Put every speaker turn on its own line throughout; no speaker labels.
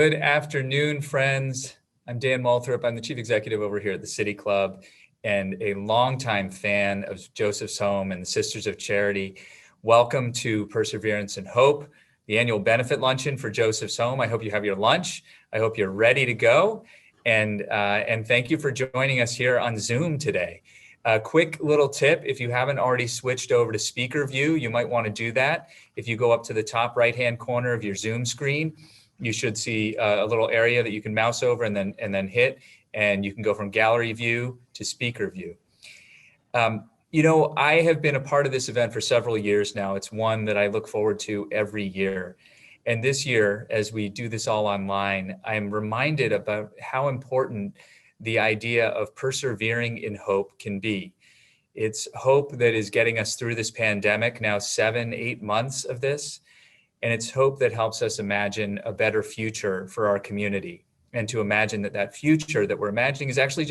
Good afternoon, friends. I'm Dan Moulthrop. I'm the Chief Executive over here at the City Club and a longtime fan of Joseph's Home and the Sisters of Charity. Welcome to Perseverance and Hope, the annual benefit luncheon for Joseph's Home. I hope you have your lunch. I hope you're ready to go. And thank you for joining us here on Zoom today. A quick little tip, if you haven't already switched over to speaker view, you might want to do that. If you go up to the top right-hand corner of your Zoom screen, you should see a little area that you can mouse over and then hit, and you can go from gallery view to speaker view. You know, I have been a part of this event for several years now. It's one that I look forward to every year. And this year, as we do this all online, I'm reminded about how important the idea of persevering in hope can be. It's hope that is getting us through this pandemic, now 7-8 months of this. And it's hope that helps us imagine a better future for our community, and to imagine that that future that we're imagining is actually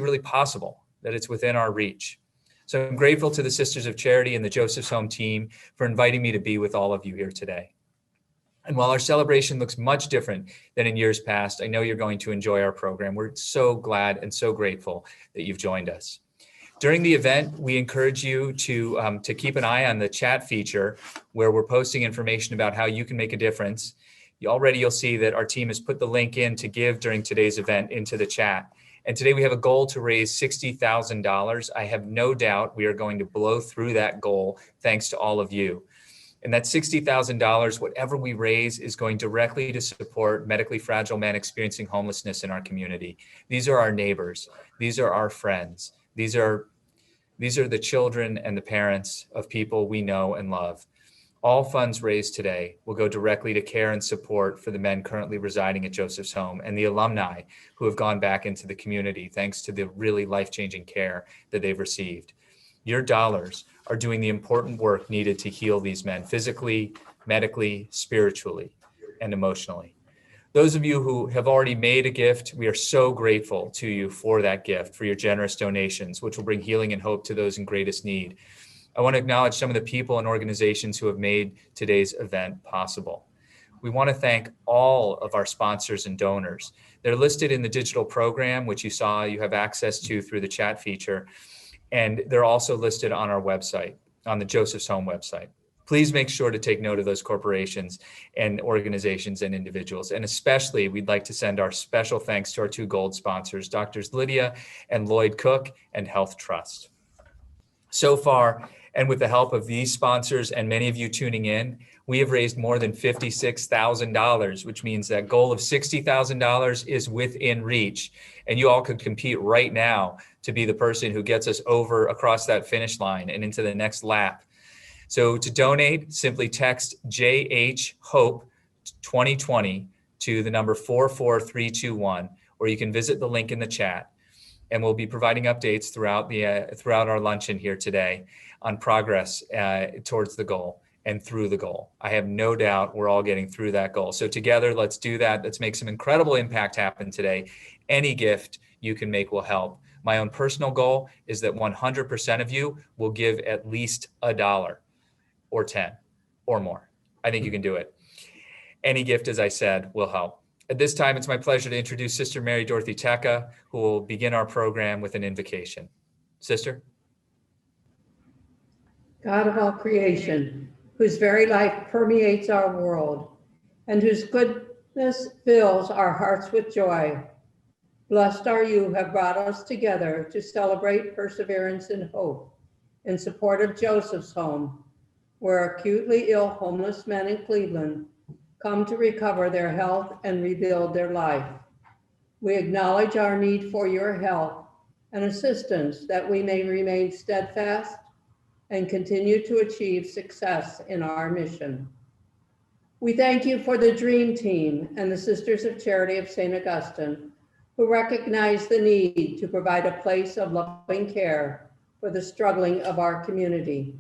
really possible, that it's within our reach. So I'm grateful to the Sisters of Charity and the Joseph's Home team for inviting me to be with all of you here today. And while our celebration looks much different than in years past, I know you're going to enjoy our program. We're so glad and so grateful that you've joined us. During the event, we encourage you to keep an eye on the chat feature where we're posting information about how you can make a difference. You'll see that our team has put the link in to give during today's event into the chat. And today we have a goal to raise $60,000. I have no doubt we are going to blow through that goal thanks to all of you. And that $60,000, whatever we raise, is going directly to support medically fragile men experiencing homelessness in our community. These are our neighbors. These are our friends. These are the children and the parents of people we know and love. All funds raised today will go directly to care and support for the men currently residing at Joseph's Home and the alumni who have gone back into the community thanks to the really life-changing care that they've received. Your dollars are doing the important work needed to heal these men physically, medically, spiritually, and emotionally. Those of you who have already made a gift, we are so grateful to you for that gift, for your generous donations, which will bring healing and hope to those in greatest need. I want to acknowledge some of the people and organizations who have made today's event possible. We want to thank all of our sponsors and donors. They're listed in the digital program, which you saw you have access to through the chat feature. And they're also listed on our website, on the Joseph's Home website. Please make sure to take note of those corporations and organizations and individuals. And especially, we'd like to send our special thanks to our two gold sponsors, Drs. Lydia and Lloyd Cook and Health Trust. So far, and with the help of these sponsors and many of you tuning in, we have raised more than $56,000, which means that goal of $60,000 is within reach. And you all could compete right now to be the person who gets us over across that finish line and into the next lap. So to donate, simply text JH Hope 2020 to the number 44321, or you can visit the link in the chat. And we'll be providing updates throughout our luncheon here today on progress towards the goal and through the goal. I have no doubt we're all getting through that goal. So together, let's do that. Let's make some incredible impact happen today. Any gift you can make will help. My own personal goal is that 100% of you will give at least $1 or 10 or more. I think you can do it. Any gift, as I said, will help. At this time, it's my pleasure to introduce Sister Mary Dorothy Tecca, who will begin our program with an invocation. Sister?
God of all creation, whose very life permeates our world, and whose goodness fills our hearts with joy, blessed are you who have brought us together to celebrate perseverance and hope in support of Joseph's Home, where acutely ill homeless men in Cleveland come to recover their health and rebuild their life. We acknowledge our need for your help and assistance that we may remain steadfast and continue to achieve success in our mission. We thank you for the Dream Team and the Sisters of Charity of St. Augustine, who recognize the need to provide a place of loving care for the struggling of our community.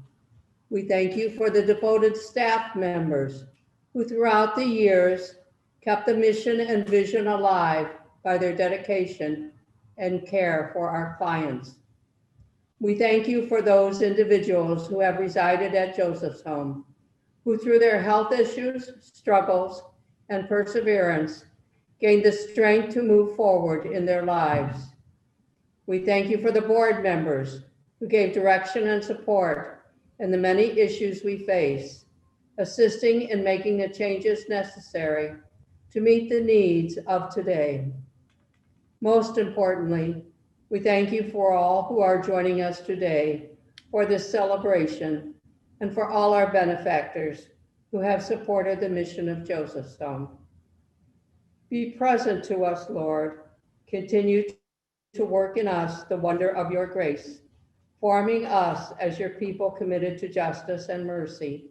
We thank you for the devoted staff members who throughout the years kept the mission and vision alive by their dedication and care for our clients. We thank you for those individuals who have resided at Joseph's Home, who through their health issues, struggles, and perseverance gained the strength to move forward in their lives. We thank you for the board members who gave direction and support in the many issues we face, assisting in making the changes necessary to meet the needs of today. Most importantly, we thank you for all who are joining us today for this celebration and for all our benefactors who have supported the mission of Joseph's Home. Be present to us, Lord. Continue to work in us the wonder of your grace, forming us as your people committed to justice and mercy,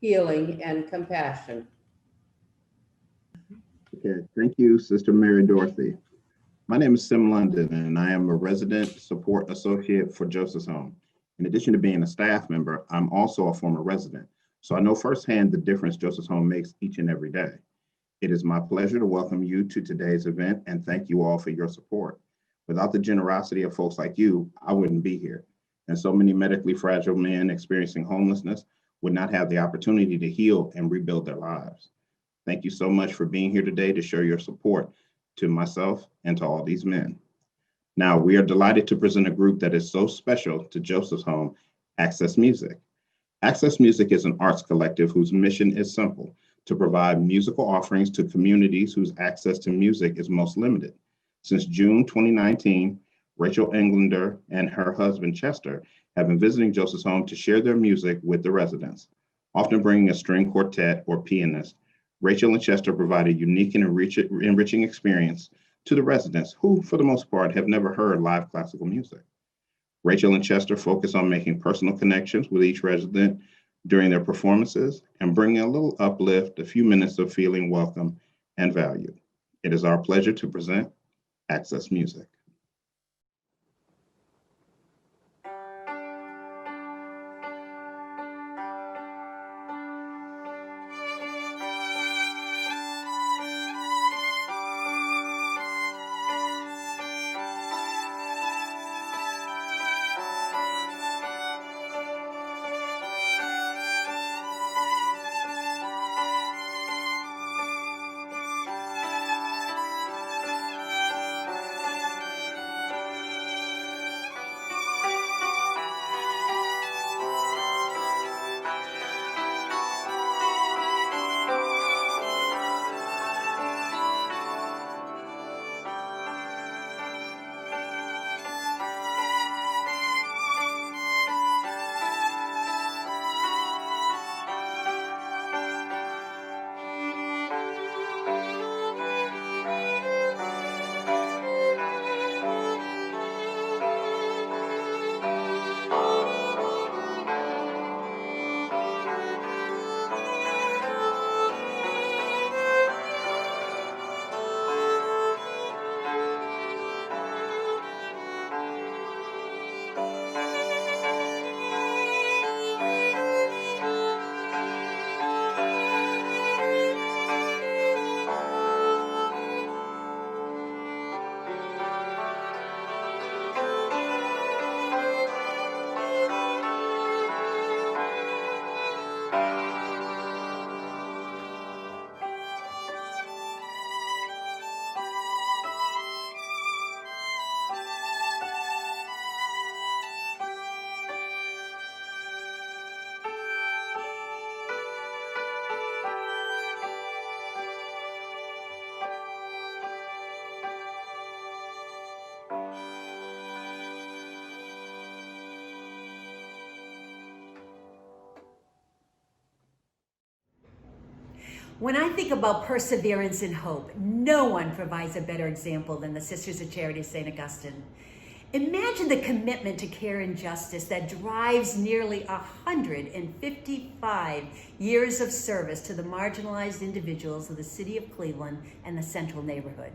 healing and compassion.
Okay, thank you, Sister Mary Dorothy. My name is Sim London, and I am a resident support associate for Joseph's Home. In addition to being a staff member, I'm also a former resident, so I know firsthand the difference Joseph's Home makes each and every day. It is my pleasure to welcome you to today's event and thank you all for your support. Without the generosity of folks like you, I wouldn't be here. And so many medically fragile men experiencing homelessness would not have the opportunity to heal and rebuild their lives. Thank you so much for being here today to show your support to myself and to all these men. Now, we are delighted to present a group that is so special to Joseph's Home, Access Music. Access Music is an arts collective whose mission is simple: to provide musical offerings to communities whose access to music is most limited. Since June 2019, Rachel Englander and her husband Chester have been visiting Joseph's Home to share their music with the residents, often bringing a string quartet or pianist. Rachel and Chester provide a unique and enriching experience to the residents who, for the most part, have never heard live classical music. Rachel and Chester focus on making personal connections with each resident during their performances and bringing a little uplift, a few minutes of feeling welcome and valued. It is our pleasure to present Access Music.
When I think about perseverance and hope, no one provides a better example than the Sisters of Charity of St. Augustine. Imagine the commitment to care and justice that drives nearly 155 years of service to the marginalized individuals of the city of Cleveland and the Central neighborhood.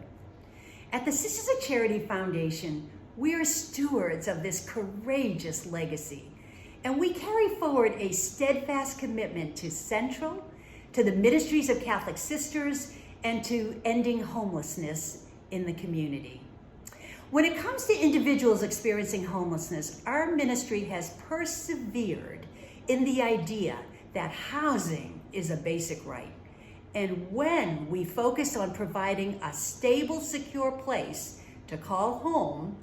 At the Sisters of Charity Foundation, we are stewards of this courageous legacy, and we carry forward a steadfast commitment to Central, to the ministries of Catholic sisters, and to ending homelessness in the community. When it comes to individuals experiencing homelessness, our ministry has persevered in the idea that housing is a basic right, And when we focus on providing a stable, secure place to call home,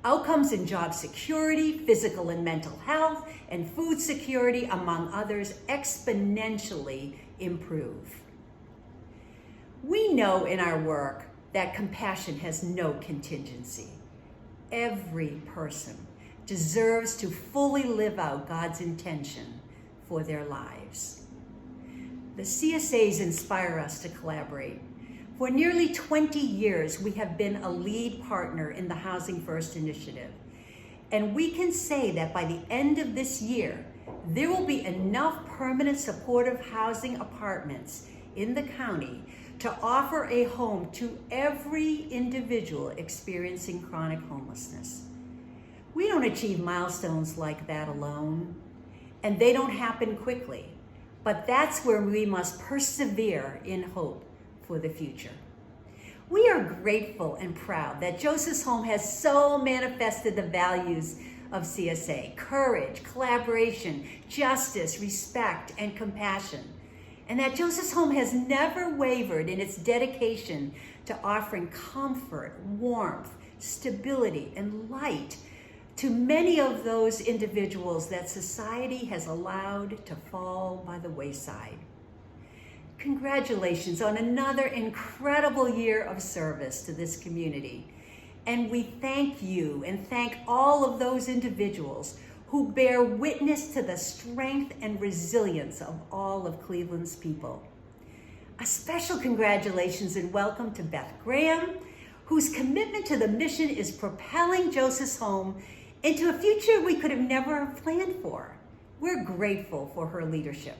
outcomes in job security, physical and mental health, and food security, among others, exponentially improve. We know in our work that compassion has no contingency. Every person deserves to fully live out God's intention for their lives. The CSAs inspire us to collaborate. For nearly 20 years, we have been a lead partner in the Housing First initiative. And we can say that by the end of this year, there will be enough permanent supportive housing apartments in the county to offer a home to every individual experiencing chronic homelessness. We don't achieve milestones like that alone, and they don't happen quickly, but that's where we must persevere in hope for the future. We are grateful and proud that Joseph's Home has so manifested the values of CSA: courage, collaboration, justice, respect, and compassion. And that Joseph's Home has never wavered in its dedication to offering comfort, warmth, stability, and light to many of those individuals that society has allowed to fall by the wayside. Congratulations on another incredible year of service to this community. And we thank you and thank all of those individuals who bear witness to the strength and resilience of all of Cleveland's people. A special congratulations and welcome to Beth Graham, whose commitment to the mission is propelling Joseph's Home into a future we could have never planned for. We're grateful for her leadership.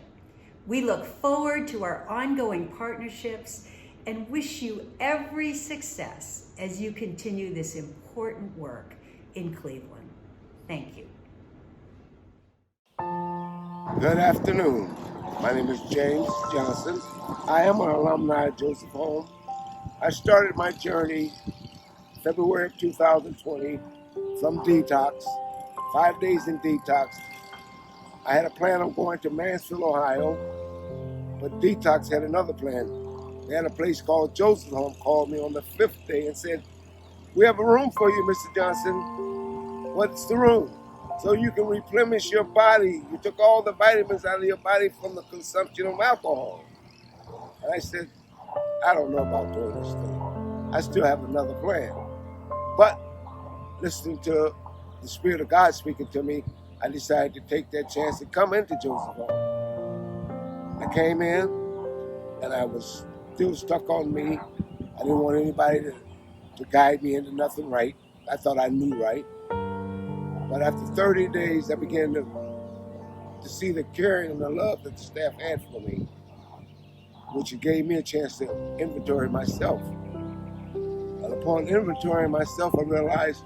We look forward to our ongoing partnerships and wish you every success as you continue this important work in Cleveland. Thank you.
Good afternoon. My name is James Johnson. I am an alumni of Joseph Home. I started my journey February of 2020 from detox, 5 days in detox. I had a plan of going to Mansfield, Ohio, but detox had another plan. They had a place called Joseph Home, called me on the 5th day and said, "We have a room for you, Mr. Johnson." "What's the room?" "So you can replenish your body. You took all the vitamins out of your body from the consumption of alcohol." And I said, "I don't know about doing this thing. I still have another plan." But listening to the Spirit of God speaking to me, I decided to take that chance and come into Joseph Home. I came in, and I was still stuck on me. I didn't want anybody to guide me into nothing right. I thought I knew right. But after 30 days, I began to see the caring and the love that the staff had for me, which gave me a chance to inventory myself. And upon inventorying myself, I realized,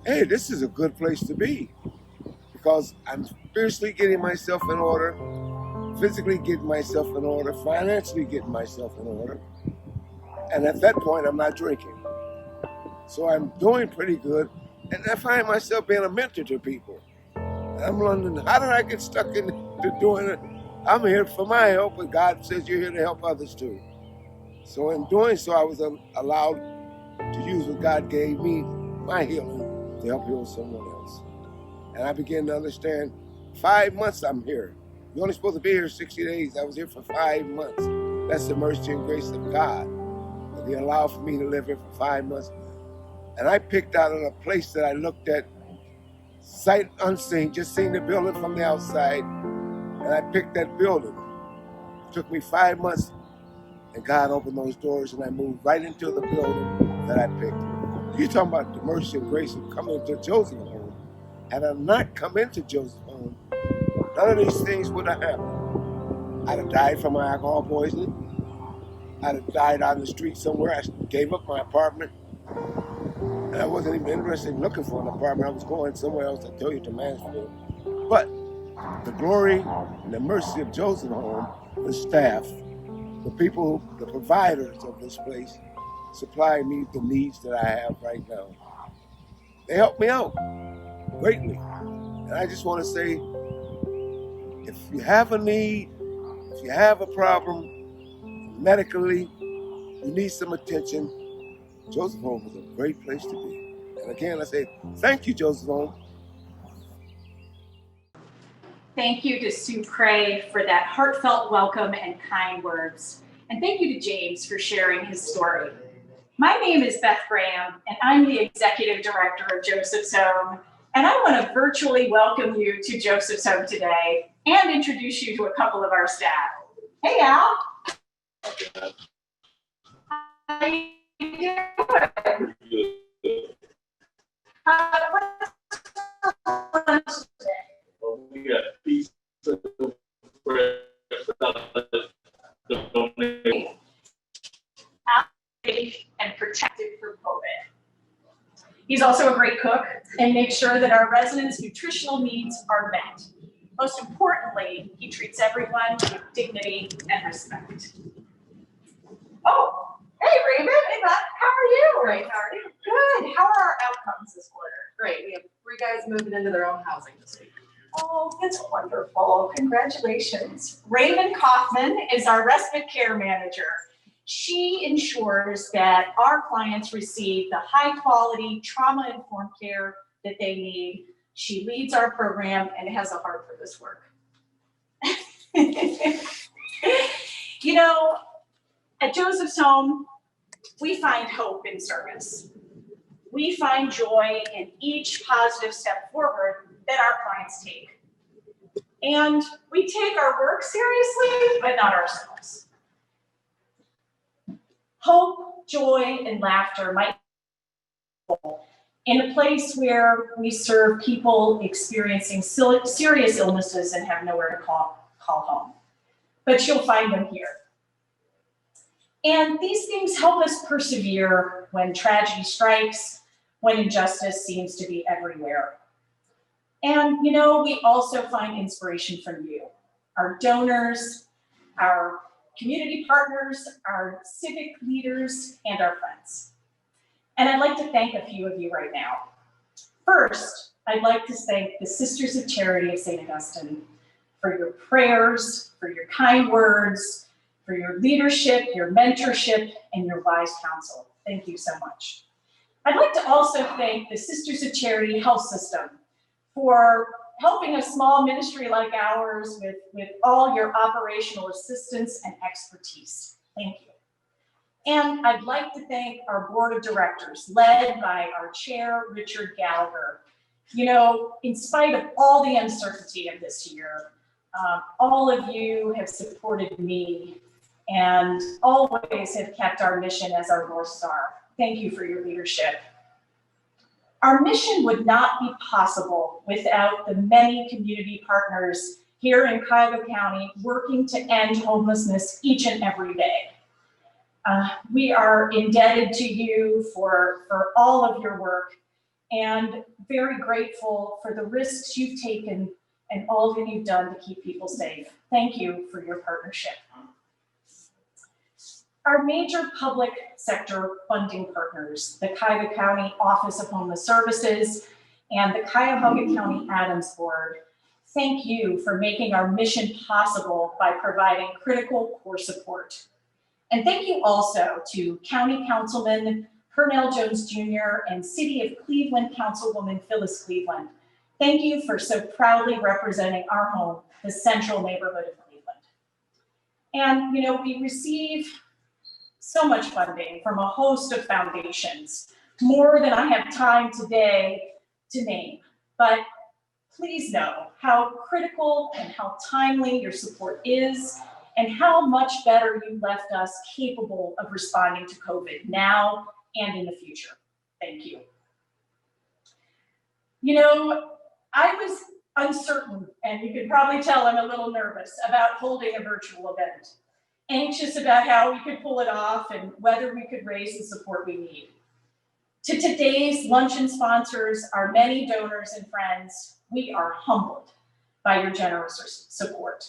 hey, this is a good place to be, because I'm spiritually getting myself in order, physically getting myself in order, financially getting myself in order. And at that point, I'm not drinking. So I'm doing pretty good. And I find myself being a mentor to people. And I'm wondering, how did I get stuck into doing it? I'm here for my help, but God says you're here to help others too. So in doing so, I was allowed to use what God gave me, my healing, to help heal someone else. And I began to understand, 5 months I'm here. You're only supposed to be here 60 days. I was here for 5 months. That's the mercy and grace of God. And He allowed for me to live here for 5 months. And I picked out a place that I looked at sight unseen, just seeing the building from the outside. And I picked that building. It took me 5 months, and God opened those doors, and I moved right into the building that I picked. You're talking about the mercy and grace of coming into Joseph Home. Had I not come into Joseph Home, none of these things would have happened. I'd have died from my alcohol poisoning. I'd have died out in the street somewhere. I gave up my apartment. And I wasn't even interested in looking for an apartment. I was going somewhere else, I tell you, to Mansfield. But the glory and the mercy of Joseph Home, the staff, the people, the providers of this place, supply me the needs that I have right now. They help me out greatly. And I just want to say, if you have a need, if you have a problem, medically, you need some attention, Joseph Home is a great place to be. And again, I say thank you, Joseph Home.
Thank you to Sue Cray for that heartfelt welcome and kind words. And thank you to James for sharing his story. My name is Beth Graham, and I'm the Executive Director of Joseph's Home. And I want to virtually welcome you to Joseph's Home today and introduce you to a couple of our staff. Hey, Al. How you doing? What's lunch today?
Well, we got pizza, bread,
and protected from COVID. He's also a great cook and makes sure that our residents' nutritional needs are met. Most importantly, he treats everyone with dignity and respect. Oh, hey Raymond, hey Beth, how are you?
Great, how are you?
Good. How are our outcomes this quarter?
Great, we have 3 guys moving into their own housing this week.
Oh, that's wonderful. Congratulations. Raymond Kaufman is our respite care manager. She ensures that our clients receive the high quality, trauma-informed care that they need. She leads our program and has a heart for this work. You know, at Joseph's Home, we find hope in service. We find joy in each positive step forward that our clients take. And we take our work seriously, but not ourselves. Hope, joy, and laughter might be in a place where we serve people experiencing serious illnesses and have nowhere to call home. But you'll find them here. And these things help us persevere when tragedy strikes, when injustice seems to be everywhere. And you know, we also find inspiration from you, our donors, our community partners, our civic leaders, and our friends. And I'd like to thank a few of you right now. First, I'd like to thank the Sisters of Charity of St. Augustine for your prayers, for your kind words, for your leadership, your mentorship, and your wise counsel. Thank you so much. I'd like to also thank the Sisters of Charity Health System for helping a small ministry like ours with all your operational assistance and expertise. Thank you. And I'd like to thank our board of directors, led by our chair, Richard Gallagher. You know, in spite of all the uncertainty of this year, all of you have supported me and always have kept our mission as our North Star. Thank you for your leadership. Our mission would not be possible without the many community partners here in Cuyahoga County working to end homelessness each and every day. We are indebted to you for all of your work and very grateful for the risks you've taken and all that you've done to keep people safe. Thank you for your partnership. Our major public sector funding partners, the Cuyahoga County Office of Homeless Services and the Cuyahoga County Adams Board, thank you for making our mission possible by providing critical core support. And thank you also to County Councilman Pernell Jones Jr. and City of Cleveland Councilwoman Phyllis Cleveland. Thank you for so proudly representing our home, the central neighborhood of Cleveland. And you know, we receive so much funding from a host of foundations, more than I have time today to name. But please know how critical and how timely your support is and how much better you left us capable of responding to COVID now and in the future. Thank you. You know, I was uncertain, and you can probably tell I'm a little nervous about holding a virtual event. Anxious about how we could pull it off and whether we could raise the support we need. To today's luncheon sponsors, our many donors and friends, we are humbled by your generous support.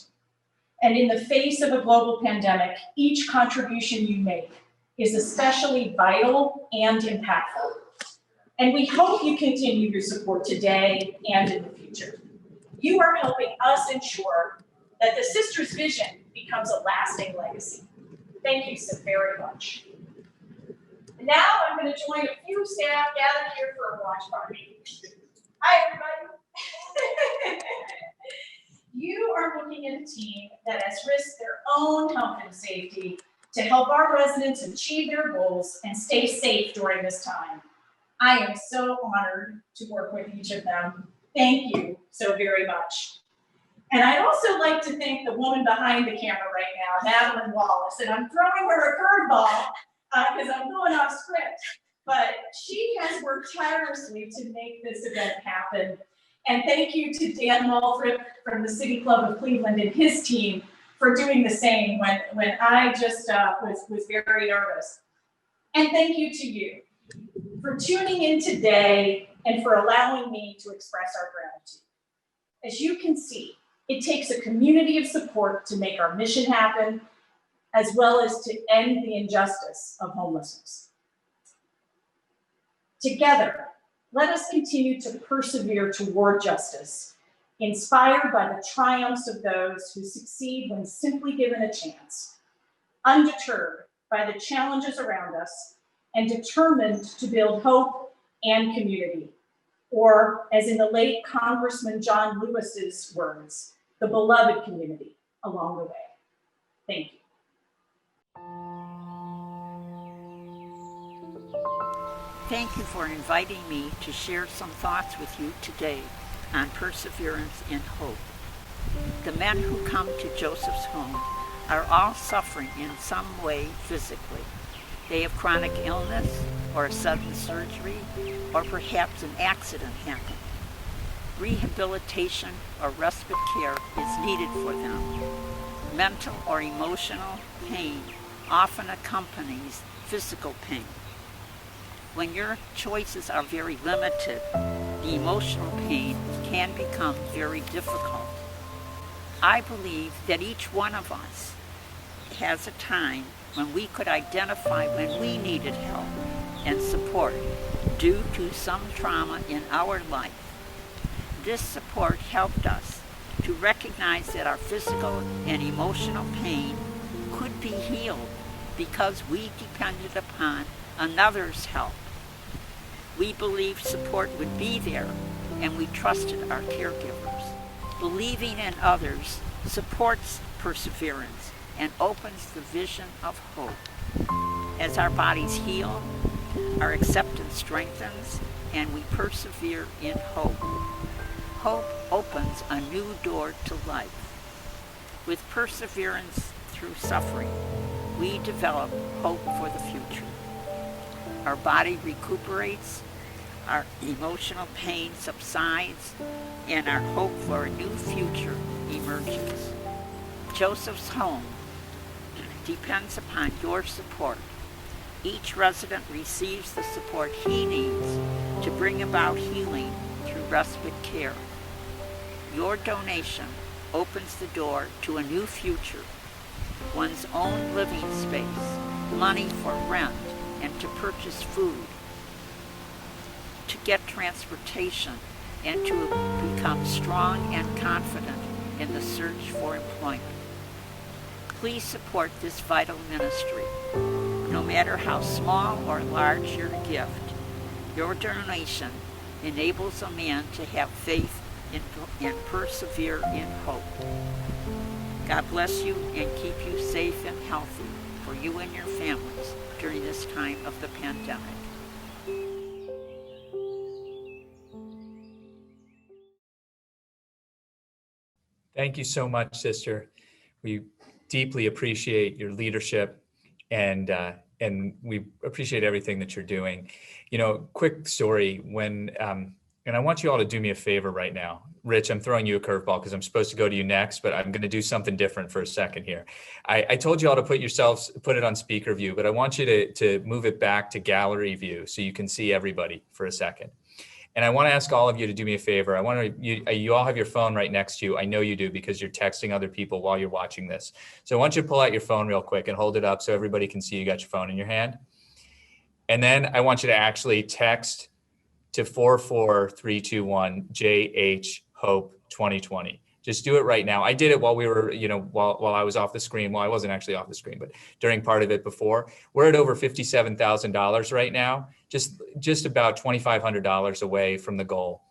And in the face of a global pandemic, each contribution you make is especially vital and impactful. And we hope you continue your support today and in the future. You are helping us ensure that the Sisters' vision becomes a lasting legacy. Thank you so very much. And now I'm going to join a few staff gathered here for a watch party. Hi, everybody. You are looking at a team that has risked their own health and safety to help our residents achieve their goals and stay safe during this time. I am so honored to work with each of them. Thank you so very much. And I'd also like to thank the woman behind the camera right now, Madeline Wallace, and I'm throwing her a curveball because I'm going off script, but she has worked tirelessly to make this event happen. And thank you to Dan Moulthrop from the City Club of Cleveland and his team for doing the same when I just was very nervous. And thank you to you for tuning in today and for allowing me to express our gratitude. As you can see, it takes a community of support to make our mission happen, as well as to end the injustice of homelessness. Together, let us continue to persevere toward justice, inspired by the triumphs of those who succeed when simply given a chance, undeterred by the challenges around us, and determined to build hope and community. Or, as in the late Congressman John Lewis's words, the beloved community along the way. Thank you.
Thank you for inviting me to share some thoughts with you today on perseverance and hope. The men who come to Joseph's home are all suffering in some way physically. They have chronic illness or a sudden surgery, or perhaps an accident happened. Rehabilitation or respite care is needed for them. Mental or emotional pain often accompanies physical pain. When your choices are very limited, the emotional pain can become very difficult. I believe that each one of us has a time when we could identify when we needed help and support due to some trauma in our life. This support helped us to recognize that our physical and emotional pain could be healed because we depended upon another's help. We believed support would be there, and we trusted our caregivers. Believing in others supports perseverance and opens the vision of hope. As our bodies heal, our acceptance strengthens, and we persevere in hope. Hope opens a new door to life. With perseverance through suffering, we develop hope for the future. Our body recuperates, our emotional pain subsides, and our hope for a new future emerges. Joseph's home depends upon your support. Each resident receives the support he needs to bring about healing through respite care. Your donation opens the door to a new future, one's own living space, money for rent, and to purchase food, to get transportation, and to become strong and confident in the search for employment. Please support this vital ministry. No matter how small or large your gift, your donation enables a man to have faith and persevere in hope. God bless you and keep you safe and healthy for you and your families during this time of the pandemic.
Thank you so much, sister. We deeply appreciate your leadership, and we appreciate everything that you're doing. You know, quick story, and I want you all to do me a favor right now. Rich, I'm throwing you a curveball because I'm supposed to go to you next, but I'm going to do something different for a second here. I told you all to put it on speaker view, but I want you to move it back to gallery view so you can see everybody for a second. And I want to ask all of you to do me a favor. You all have your phone right next to you. I know you do because you're texting other people while you're watching this. So I want you to pull out your phone real quick and hold it up so everybody can see you got your phone in your hand. And then I want you to actually text to 44321 JH Hope 2020. Just do it right now. I did it while we were, while I was off the screen. Well, I wasn't actually off the screen, but during part of it before. We're at over $57,000 right now, just about $2,500 away from the goal.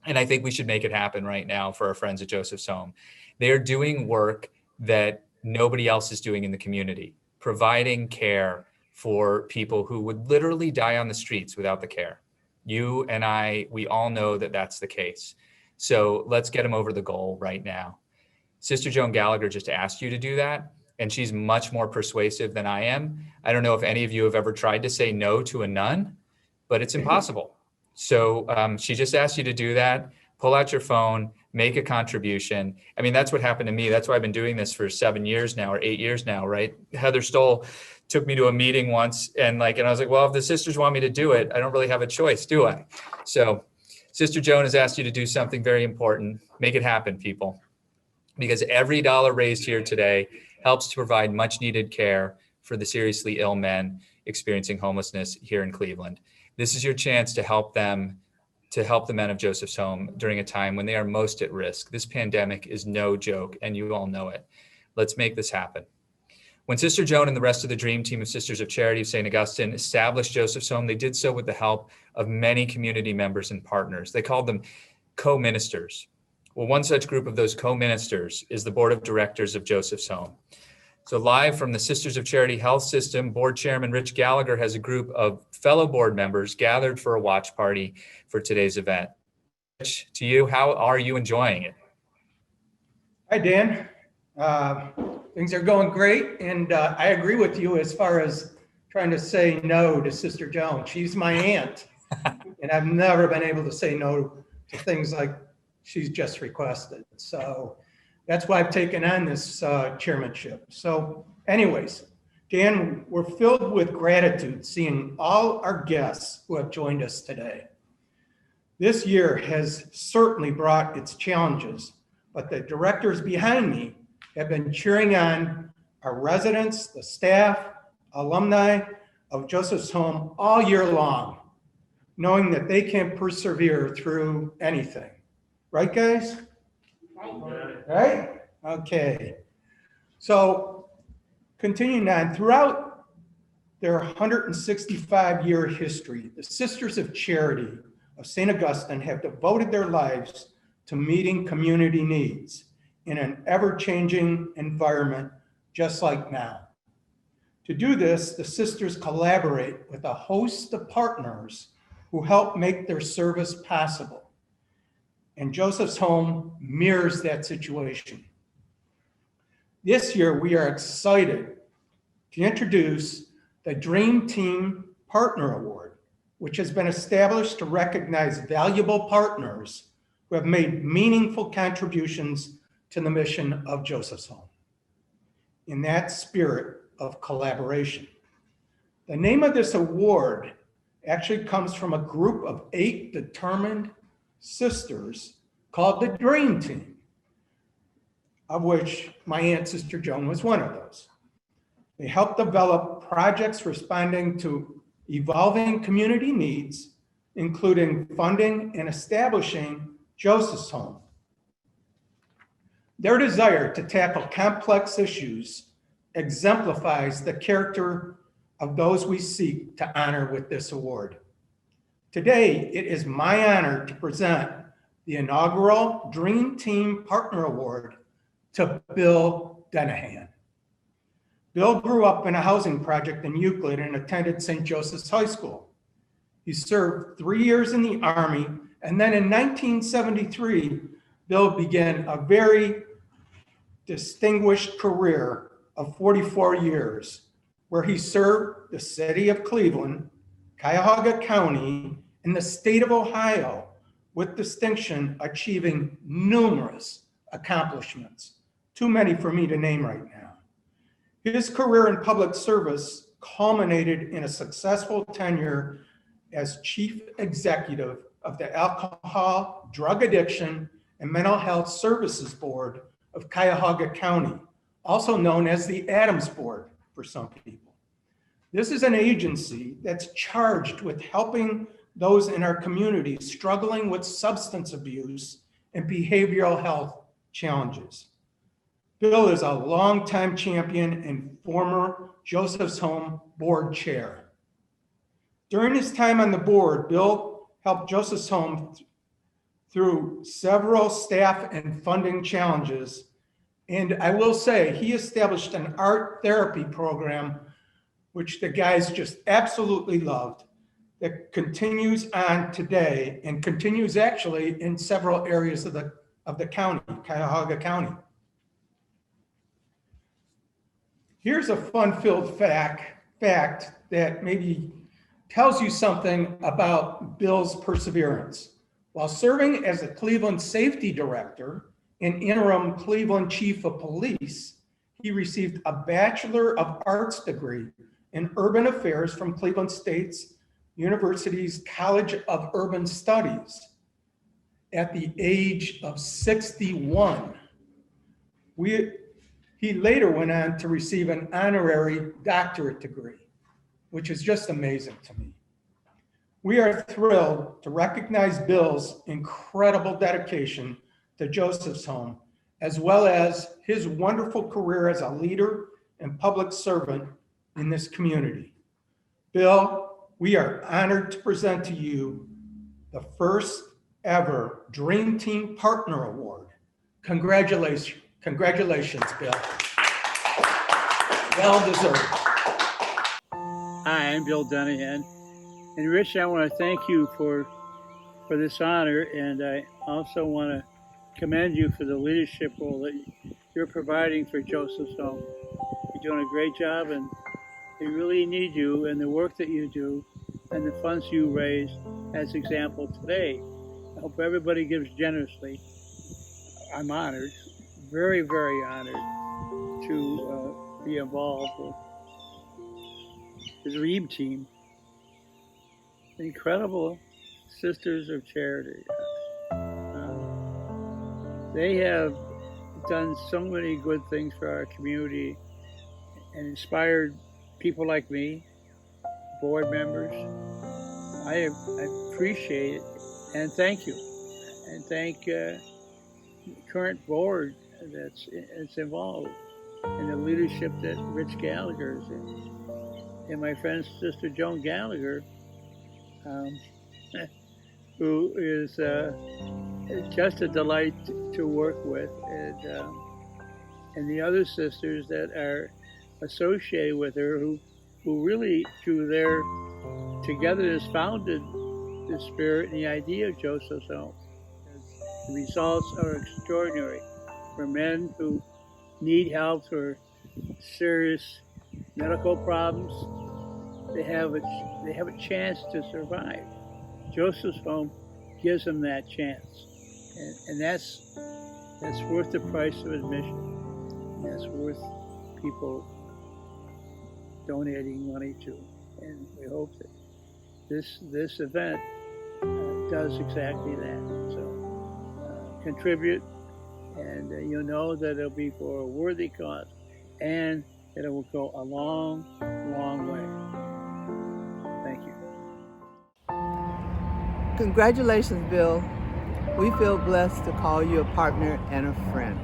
And I think we should make it happen right now for our friends at Joseph's Home. They are doing work that nobody else is doing in the community, providing care for people who would literally die on the streets without the care. You and I, we all know that that's the case. So let's get them over the goal right now. Sister Joan Gallagher just asked you to do that, and she's much more persuasive than I am. I don't know if any of you have ever tried to say no to a nun, but it's impossible. So she just asked you to do that. Pull out your phone, make a contribution. I mean, that's what happened to me. That's why I've been doing this for 7 years now, or 8 years now, right? Heather Stoll took me to a meeting once, and I was like, well, if the sisters want me to do it, I don't really have a choice, do I? So Sister Joan has asked you to do something very important. Make it happen, people, because every dollar raised here today helps to provide much needed care for the seriously ill men experiencing homelessness here in Cleveland. This is your chance to help them, to help the men of Joseph's Home during a time when they are most at risk. This pandemic is no joke, and you all know it. Let's make this happen. When Sister Joan and the rest of the dream team of Sisters of Charity of St. Augustine established Joseph's Home, they did so with the help of many community members and partners. They called them co-ministers. Well, one such group of those co-ministers is the board of directors of Joseph's Home. So live from the Sisters of Charity Health System, board chairman Rich Gallagher has a group of fellow board members gathered for a watch party for today's event. Rich, to you, how are you enjoying it?
Hi, Dan. Things are going great, and I agree with you as far as trying to say no to Sister Joan. She's my aunt, and I've never been able to say no to things like she's just requested. So that's why I've taken on this chairmanship. So anyways, Dan, we're filled with gratitude seeing all our guests who have joined us today. This year has certainly brought its challenges, but the directors behind me have been cheering on our residents, the staff, alumni of Joseph's Home all year long, knowing that they can persevere through anything. Right, guys? Right? Okay. So continuing on, throughout their 165-year history, the Sisters of Charity of St. Augustine have devoted their lives to meeting community needs in an ever-changing environment just like now. To do this, the sisters collaborate with a host of partners who help make their service possible. And Joseph's Home mirrors that situation. This year, we are excited to introduce the Dream Team Partner Award, which has been established to recognize valuable partners who have made meaningful contributions to the mission of Joseph's Home. In that spirit of collaboration. The name of this award actually comes from a group of 8 determined sisters called the Dream Team, of which my Aunt Sister Joan was one of those. They helped develop projects responding to evolving community needs, including funding and establishing Joseph's Home. Their desire to tackle complex issues exemplifies the character of those we seek to honor with this award. Today, it is my honor to present the inaugural Dream Team Partner Award to Bill Denihan. Bill grew up in a housing project in Euclid and attended St. Joseph's High School. He served 3 years in the Army, and then in 1973, Bill began a very distinguished career of 44 years, where he served the city of Cleveland, Cuyahoga County, and the state of Ohio with distinction, achieving numerous accomplishments, too many for me to name right now. His career in public service culminated in a successful tenure as chief executive of the Alcohol, Drug Addiction, and Mental Health Services Board of Cuyahoga County, also known as the Adams Board for some people. This is an agency that's charged with helping those in our community struggling with substance abuse and behavioral health challenges. Bill is a longtime champion and former Joseph's Home board chair. During his time on the board, Bill helped Joseph's Home through several staff and funding challenges. And I will say, he established an art therapy program, which the guys just absolutely loved, that continues on today and continues actually in several areas of the county, Cuyahoga County. Here's a fun-filled fact that maybe tells you something about Bill's perseverance. While serving as the Cleveland Safety Director and interim Cleveland Chief of Police, he received a Bachelor of Arts degree in Urban Affairs from Cleveland State's University's College of Urban Studies at the age of 61. He later went on to receive an honorary doctorate degree, which is just amazing to me. We are thrilled to recognize Bill's incredible dedication to Joseph's Home, as well as his wonderful career as a leader and public servant in this community. Bill, we are honored to present to you the first ever Dream Team Partner Award. Congratulations, Bill. Well deserved.
Hi, I'm Bill Denihan. And Rich, I want to thank you for this honor, and I also want to commend you for the leadership role that you're providing for Joseph's Home. You're doing a great job, and they really need you and the work that you do and the funds you raise as example today. I hope everybody gives generously. I'm honored, very, very honored to be involved with the Dream Team. Incredible Sisters of Charity. They have done so many good things for our community and inspired people like me, board members. I appreciate it and thank you. And thank the current board that's involved and the leadership that Rich Gallagher is in. And my friend, Sister Joan Gallagher, who is just a delight to work with, and the other sisters that are associated with her, who really, through their togetherness, founded the spirit and the idea of Joseph's Home. The results are extraordinary for men who need help for serious medical problems. They have a chance to survive. Joseph's Home gives them that chance, and that's worth the price of admission. And that's worth people donating money to, and we hope that this event does exactly that. So contribute, and you'll know that it'll be for a worthy cause, and that it will go a long, long way. Thank you.
Congratulations, Bill. We feel blessed to call you a partner and a friend.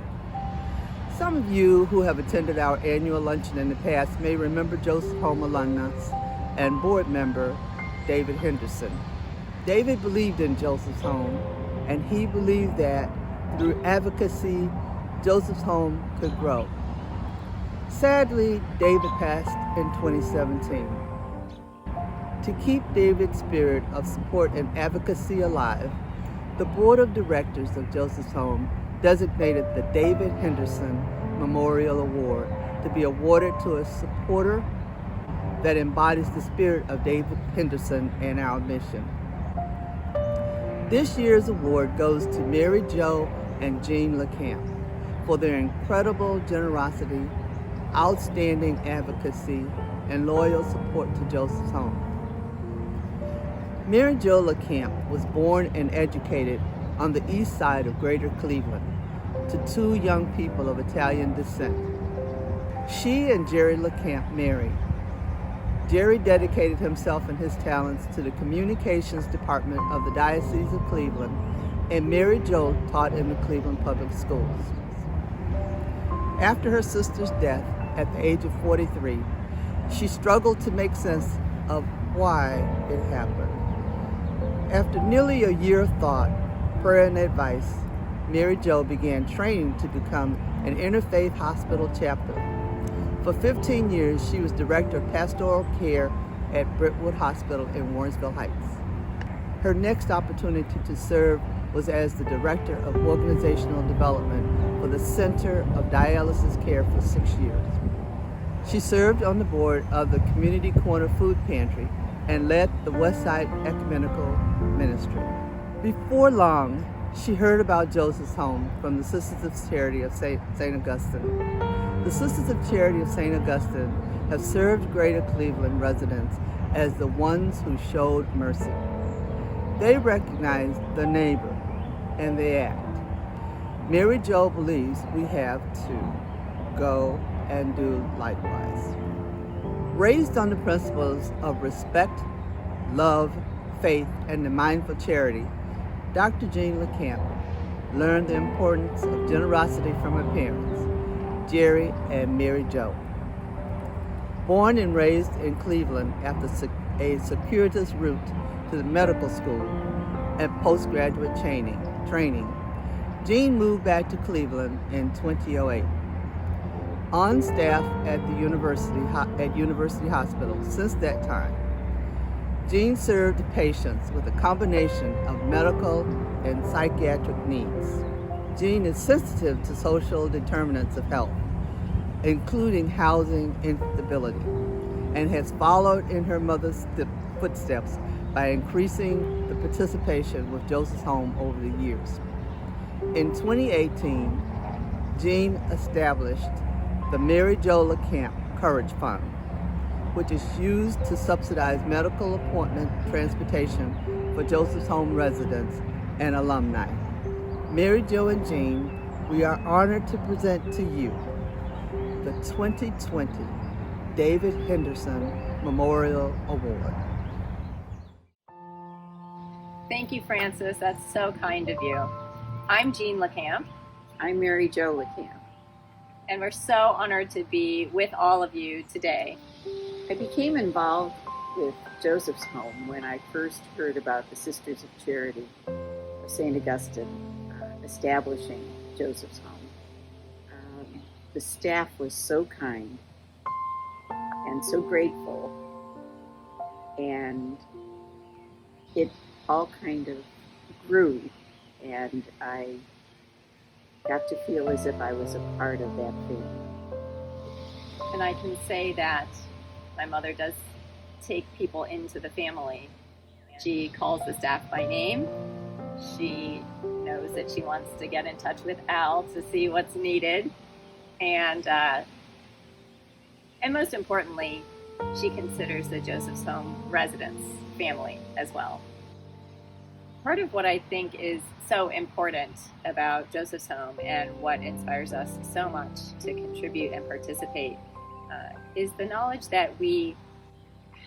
Some of you who have attended our annual luncheon in the past may remember Joseph Home alumnus and board member David Henderson. David believed in Joseph's Home, and he believed that through advocacy, Joseph's Home could grow. Sadly, David passed in 2017. To keep David's spirit of support and advocacy alive, the Board of Directors of Joseph's Home designated the David Henderson Memorial Award to be awarded to a supporter that embodies the spirit of David Henderson and our mission. This year's award goes to Mary Jo and Jeanne Lackamp for their incredible generosity, outstanding advocacy, and loyal support to Joseph's Home. Mary Jo Lackamp was born and educated on the east side of Greater Cleveland to two young people of Italian descent. She and Jerry Lackamp married. Jerry dedicated himself and his talents to the communications department of the Diocese of Cleveland and Mary Jo taught in the Cleveland Public Schools. After her sister's death at the age of 43, she struggled to make sense of why it happened. After nearly a year of thought, prayer, and advice, Mary Jo began training to become an interfaith hospital chaplain. For 15 years, she was director of pastoral care at Brentwood Hospital in Warrensville Heights. Her next opportunity to serve was as the director of organizational development for the Center of Dialysis Care for 6 years. She served on the board of the Community Corner Food Pantry and led the Westside Ecumenical Ministry. Before long, she heard about Joseph's Home from the Sisters of Charity of St. Augustine. The Sisters of Charity of St. Augustine have served Greater Cleveland residents as the ones who showed mercy. They recognize the neighbor and they act. Mary Jo believes we have to go and do likewise. Raised on the principles of respect, love, faith, and the mindful charity, Dr. Jeanne Lackamp learned the importance of generosity from her parents, Jerry and Mary Jo. Born and raised in Cleveland after a circuitous route to the medical school and postgraduate training, Jeanne moved back to Cleveland in 2008. On staff at the University Hospital since that time, Jeanne served patients with a combination of medical and psychiatric needs. Jeanne is sensitive to social determinants of health, including housing instability, and has followed in her mother's footsteps by increasing the participation with Joseph's Home over the years. In 2018, Jeanne established the Mary Jo Lackamp Courage Fund, which is used to subsidize medical appointment transportation for Joseph's Home residents and alumni. Mary Jo and Jeanne, we are honored to present to you the 2020 David Henderson Memorial Award.
Thank you, Frances. That's so kind of you. I'm Jeanne Lackamp.
I'm Mary Jo Lackamp.
And we're so honored to be with all of you today.
I became involved with Joseph's Home when I first heard about the Sisters of Charity of St. Augustine establishing Joseph's Home. The staff was so kind and so grateful, and it all kind of grew, and I got to feel as if I was a part of that family.
And I can say that my mother does take people into the family. She calls the staff by name. She knows that she wants to get in touch with Al to see what's needed. And most importantly, she considers the Joseph's Home residents family as well. Part of what I think is so important about Joseph's Home and what inspires us so much to contribute and participate is the knowledge that we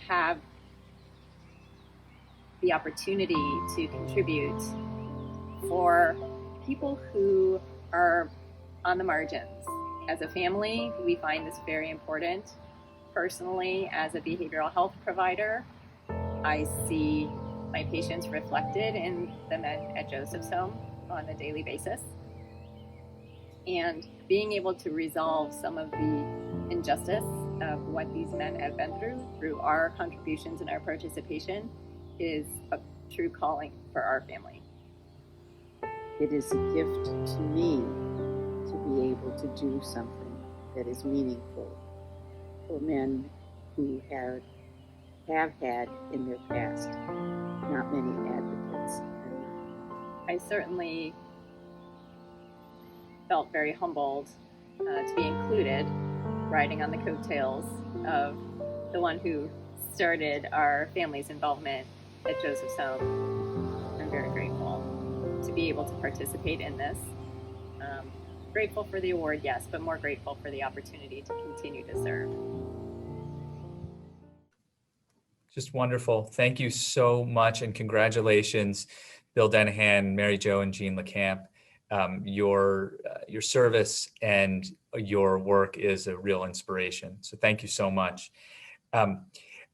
have the opportunity to contribute for people who are on the margins. As a family, we find this very important. Personally, as a behavioral health provider, I see my patients reflected in the men at Joseph's Home on a daily basis. And being able to resolve some of the injustice of what these men have been through our contributions and our participation, is a true calling for our family.
It is a gift to me to be able to do something that is meaningful for men who have had in their past not many advocates.
I certainly felt very humbled to be included, riding on the coattails of the one who started our family's involvement at Joseph's Home. I'm very grateful to be able to participate in this. Grateful for the award, yes, but more grateful for the opportunity to continue to serve.
Just wonderful. Thank you so much, and congratulations Bill Denihan, Mary Jo, and Jeanne Lackamp. Your service and your work is a real inspiration. So thank you so much.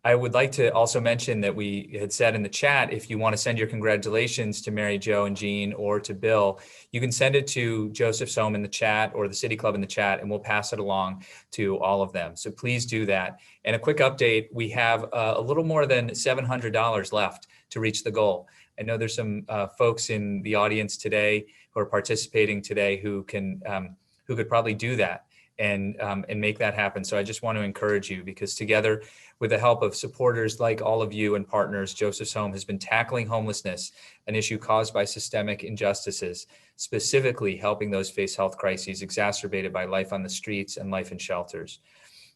I would like to also mention that we had said in the chat, if you want to send your congratulations to Mary Jo and Jeanne or to Bill, you can send it to Joseph's Home in the chat or the City Club in the chat, and we'll pass it along to all of them. So please do that. And a quick update, we have a little more than $700 left to reach the goal. I know there's some folks in the audience today who are participating today who could probably do that and make that happen. So I just want to encourage you, because together with the help of supporters like all of you and partners, Joseph's Home has been tackling homelessness, an issue caused by systemic injustices, specifically helping those face health crises exacerbated by life on the streets and life in shelters.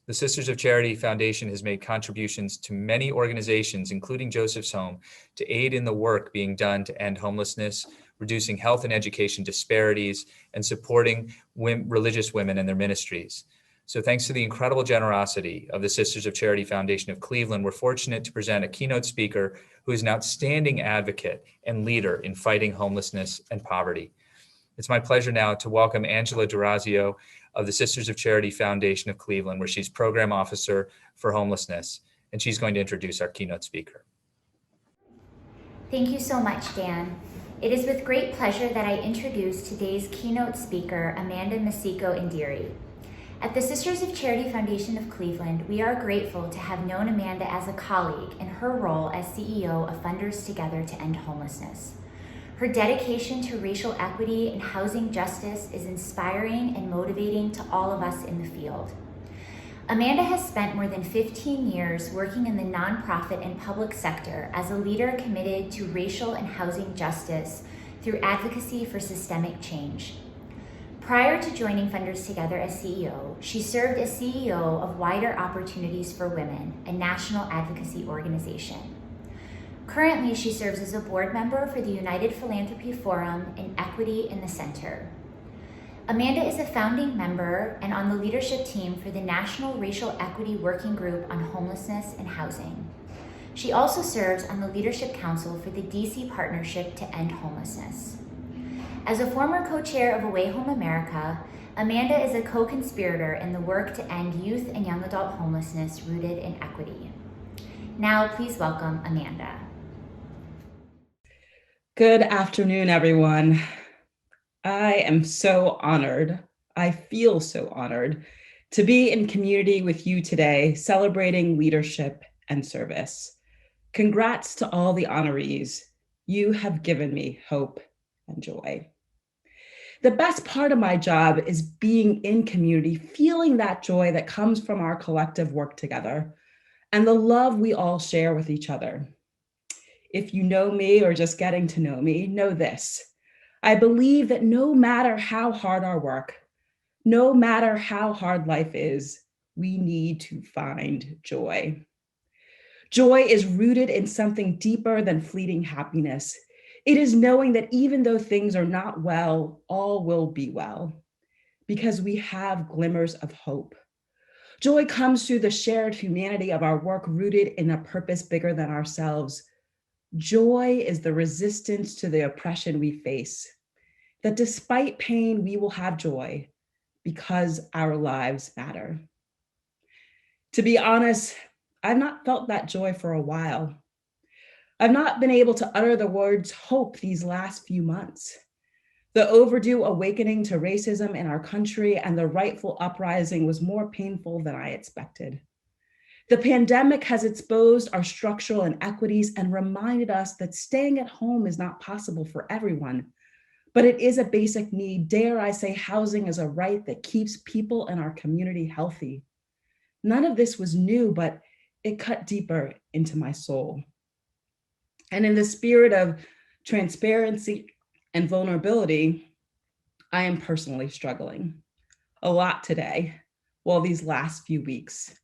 The Sisters of Charity Foundation has made contributions to many organizations, including Joseph's Home, to aid in the work being done to end homelessness, reducing health and education disparities, and supporting religious women and their ministries. So thanks to the incredible generosity of the Sisters of Charity Foundation of Cleveland, we're fortunate to present a keynote speaker who is an outstanding advocate and leader in fighting homelessness and poverty. It's my pleasure now to welcome Angela D'Orazio of the Sisters of Charity Foundation of Cleveland, where she's Program Officer for Homelessness, and she's going to introduce our keynote speaker.
Thank you so much, Dan. It is with great pleasure that I introduce today's keynote speaker, Amanda Misiko Andere. At the Sisters of Charity Foundation of Cleveland, we are grateful to have known Amanda as a colleague in her role as CEO of Funders Together to End Homelessness. Her dedication to racial equity and housing justice is inspiring and motivating to all of us in the field. Amanda has spent more than 15 years working in the nonprofit and public sector as a leader committed to racial and housing justice through advocacy for systemic change. Prior to joining Funders Together as CEO, she served as CEO of Wider Opportunities for Women, a national advocacy organization. Currently, she serves as a board member for the United Philanthropy Forum and Equity in the Center. Amanda is a founding member and on the leadership team for the National Racial Equity Working Group on Homelessness and Housing. She also serves on the Leadership Council for the DC Partnership to End Homelessness. As a former co-chair of Away Home America, Amanda is a co-conspirator in the work to end youth and young adult homelessness rooted in equity. Now, please welcome Amanda.
Good afternoon, everyone. I am so honored. I feel so honored to be in community with you today, celebrating leadership and service. Congrats to all the honorees. You have given me hope and joy. The best part of my job is being in community, feeling that joy that comes from our collective work together and the love we all share with each other. If you know me or just getting to know me, know this. I believe that no matter how hard our work, no matter how hard life is, we need to find joy. Joy is rooted in something deeper than fleeting happiness. It is knowing that even though things are not well, all will be well, because we have glimmers of hope. Joy comes through the shared humanity of our work rooted in a purpose bigger than ourselves. Joy is the resistance to the oppression we face, that despite pain, we will have joy because our lives matter. To be honest, I've not felt that joy for a while. I've not been able to utter the words hope these last few months. The overdue awakening to racism in our country and the rightful uprising was more painful than I expected. The pandemic has exposed our structural inequities and reminded us that staying at home is not possible for everyone, but it is a basic need. Dare I say, housing is a right that keeps people in our community healthy. None of this was new, but it cut deeper into my soul. And in the spirit of transparency and vulnerability, I am personally struggling a lot today, well, these last few weeks.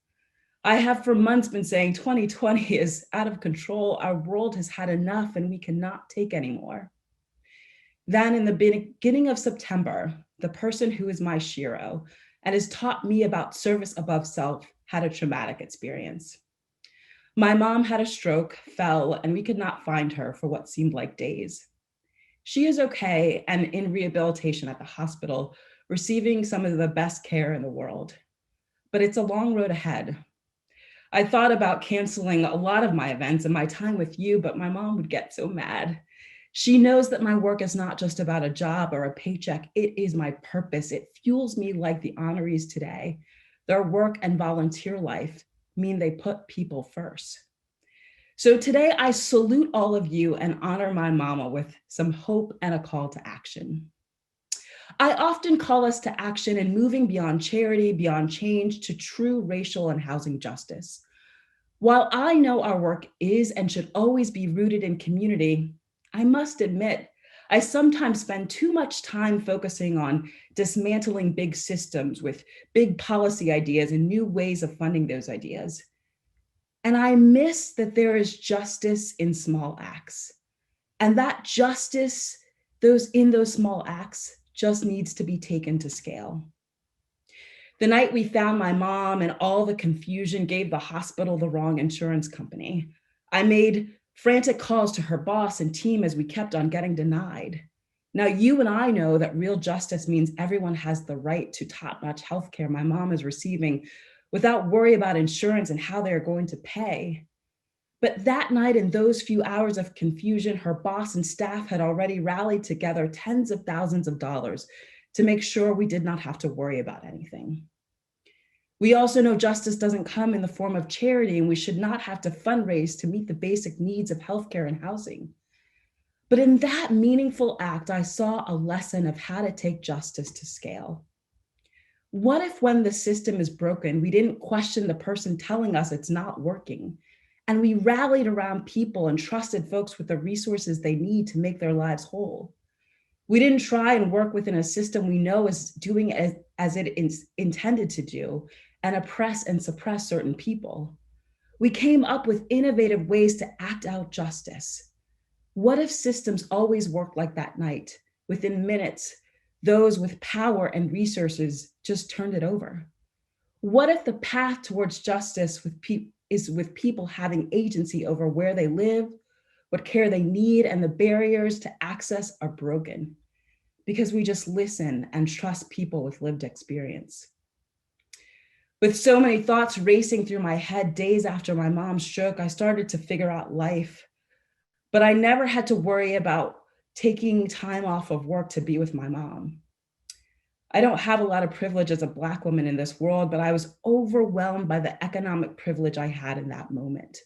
I have for months been saying 2020 is out of control. Our world has had enough and we cannot take anymore. Then in the beginning of September, the person who is my Shiro and has taught me about service above self had a traumatic experience. My mom had a stroke, fell, and we could not find her for what seemed like days. She is okay and in rehabilitation at the hospital, receiving some of the best care in the world. But it's a long road ahead. I thought about canceling a lot of my events and my time with you, but my mom would get so mad. She knows that my work is not just about a job or a paycheck. It is my purpose. It fuels me like the honorees today. Their work and volunteer life mean they put people first. So today I salute all of you and honor my mama with some hope and a call to action. I often call us to action in moving beyond charity, beyond change, to true racial and housing justice. While I know our work is and should always be rooted in community, I must admit, I sometimes spend too much time focusing on dismantling big systems with big policy ideas and new ways of funding those ideas. And I miss that there is justice in small acts. And that justice, in those small acts, just needs to be taken to scale. The night we found my mom and all the confusion gave the hospital the wrong insurance company. I made frantic calls to her boss and team as we kept on getting denied. Now, you and I know that real justice means everyone has the right to top-notch healthcare my mom is receiving without worry about insurance and how they're going to pay. But that night, in those few hours of confusion, her boss and staff had already rallied together tens of thousands of dollars to make sure we did not have to worry about anything. We also know justice doesn't come in the form of charity, and we should not have to fundraise to meet the basic needs of healthcare and housing. But in that meaningful act, I saw a lesson of how to take justice to scale. What if when the system is broken, we didn't question the person telling us it's not working, and we rallied around people and trusted folks with the resources they need to make their lives whole? We didn't try and work within a system we know is doing as it is intended to do and oppress and suppress certain people. We came up with innovative ways to act out justice. What if systems always worked like that night? Within minutes, those with power and resources just turned it over. What if the path towards justice is with people having agency over where they live, what care they need, and the barriers to access are broken because we just listen and trust people with lived experience? With so many thoughts racing through my head days after my mom's stroke, I started to figure out life. But I never had to worry about taking time off of work to be with my mom. I don't have a lot of privilege as a Black woman in this world, but I was overwhelmed by the economic privilege I had in that moment.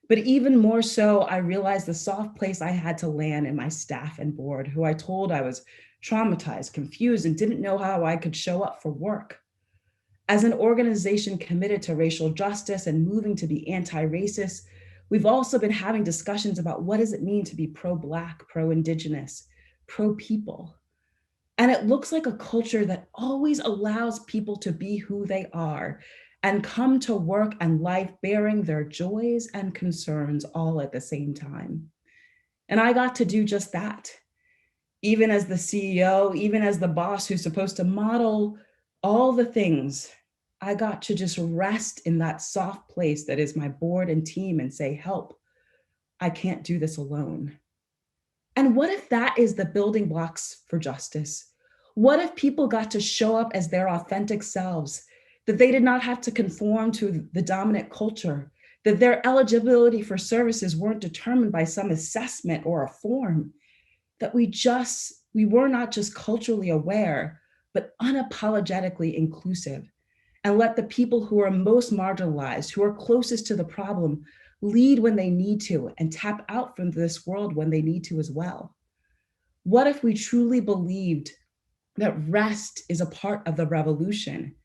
But even more so, I realized the soft place I had to land in my staff and board, who I told I was traumatized, confused, and didn't know how I could show up for work. As an organization committed to racial justice and moving to be anti-racist, we've also been having discussions about what does it mean to be pro-Black, pro-Indigenous, pro-people. And it looks like a culture that always allows people to be who they are and come to work and life bearing their joys and concerns all at the same time. And I got to do just that. Even as the CEO, even as the boss who's supposed to model all the things, I got to just rest in that soft place that is my board and team and say, help, I can't do this alone. And what if that is the building blocks for justice? What if people got to show up as their authentic selves, that they did not have to conform to the dominant culture, that their eligibility for services weren't determined by some assessment or a form, that we were not just culturally aware, but unapologetically inclusive, and let the people who are most marginalized, who are closest to the problem, lead when they need to and tap out from this world when they need to as well. What if we truly believed that rest is a part of the revolution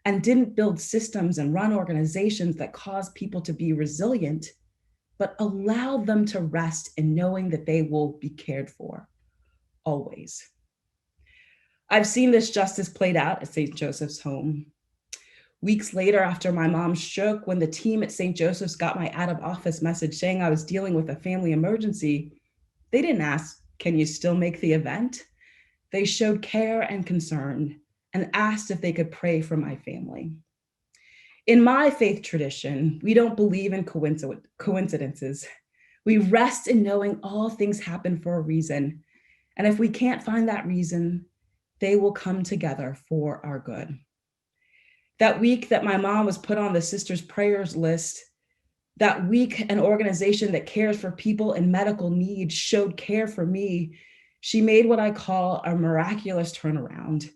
and didn't build systems and run organizations that cause people to be resilient, but allow them to rest in knowing that they will be cared for, always? I've seen this justice played out at St. Joseph's Home. Weeks later, after my mom's stroke, when the team at St. Joseph's got my out of office message saying I was dealing with a family emergency, they didn't ask, can you still make the event? They showed care and concern and asked if they could pray for my family. In my faith tradition, we don't believe in coincidences. We rest in knowing all things happen for a reason. And if we can't find that reason, they will come together for our good. That week that my mom was put on the Sisters' Prayers list, that week an organization that cares for people in medical need showed care for me, she made what I call a miraculous turnaround.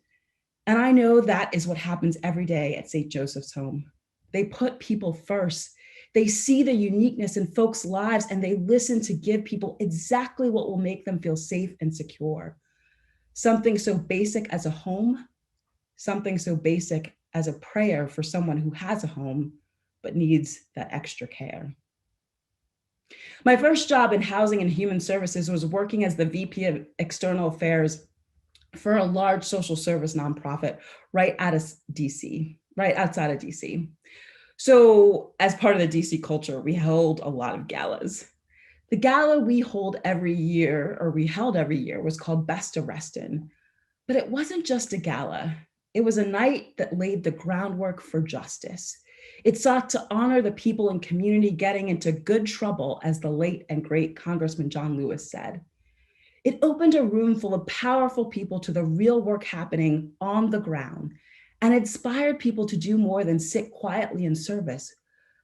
And I know that is what happens every day at St. Joseph's Home. They put people first. They see the uniqueness in folks' lives and they listen to give people exactly what will make them feel safe and secure. Something so basic as a home, something so basic as a prayer for someone who has a home but needs that extra care. My first job in housing and human services was working as the VP of External Affairs for a large social service nonprofit right outside of DC. So as part of the DC culture, we held a lot of galas. The gala we held every year was called Best of Reston, but it wasn't just a gala. It was a night that laid the groundwork for justice. It sought to honor the people and community getting into good trouble, as the late and great Congressman John Lewis said. It opened a room full of powerful people to the real work happening on the ground and inspired people to do more than sit quietly in service,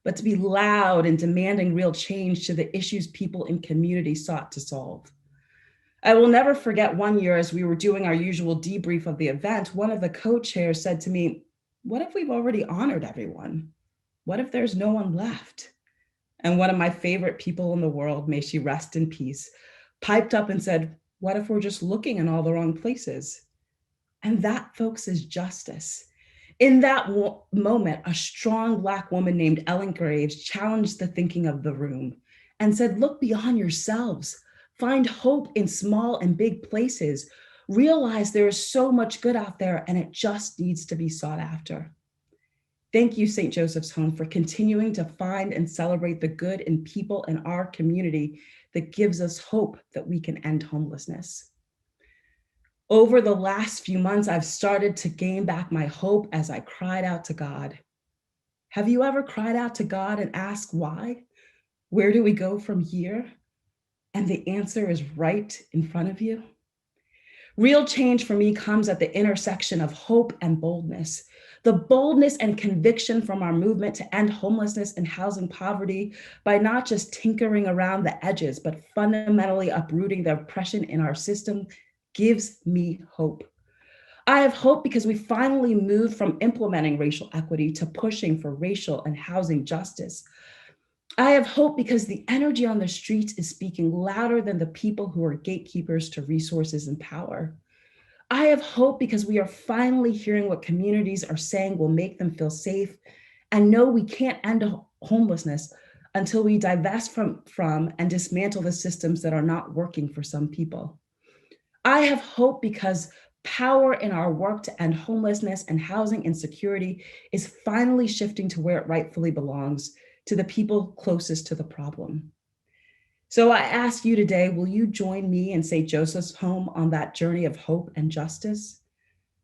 but to be loud and demanding real change to the issues people in community sought to solve. I will never forget one year as we were doing our usual debrief of the event, one of the co-chairs said to me, "What if we've already honored everyone? What if there's no one left?" And one of my favorite people in the world, may she rest in peace, piped up and said, "What if we're just looking in all the wrong places?" And that, folks, is justice. In that moment, a strong Black woman named Ellen Graves challenged the thinking of the room and said, "Look beyond yourselves. Find hope in small and big places. Realize there is so much good out there and it just needs to be sought after." Thank you, St. Joseph's Home, for continuing to find and celebrate the good in people in our community that gives us hope that we can end homelessness. Over the last few months, I've started to gain back my hope as I cried out to God. Have you ever cried out to God and asked why? Where do we go from here? And the answer is right in front of you. Real change for me comes at the intersection of hope and boldness. The boldness and conviction from our movement to end homelessness and housing poverty by not just tinkering around the edges, but fundamentally uprooting the oppression in our system gives me hope. I have hope because we finally moved from implementing racial equity to pushing for racial and housing justice. I have hope because the energy on the streets is speaking louder than the people who are gatekeepers to resources and power. I have hope because we are finally hearing what communities are saying will make them feel safe, and know we can't end homelessness until we divest from and dismantle the systems that are not working for some people. I have hope because power in our work to end homelessness and housing insecurity is finally shifting to where it rightfully belongs, to the people closest to the problem. So I ask you today, will you join me in St. Joseph's Home on that journey of hope and justice?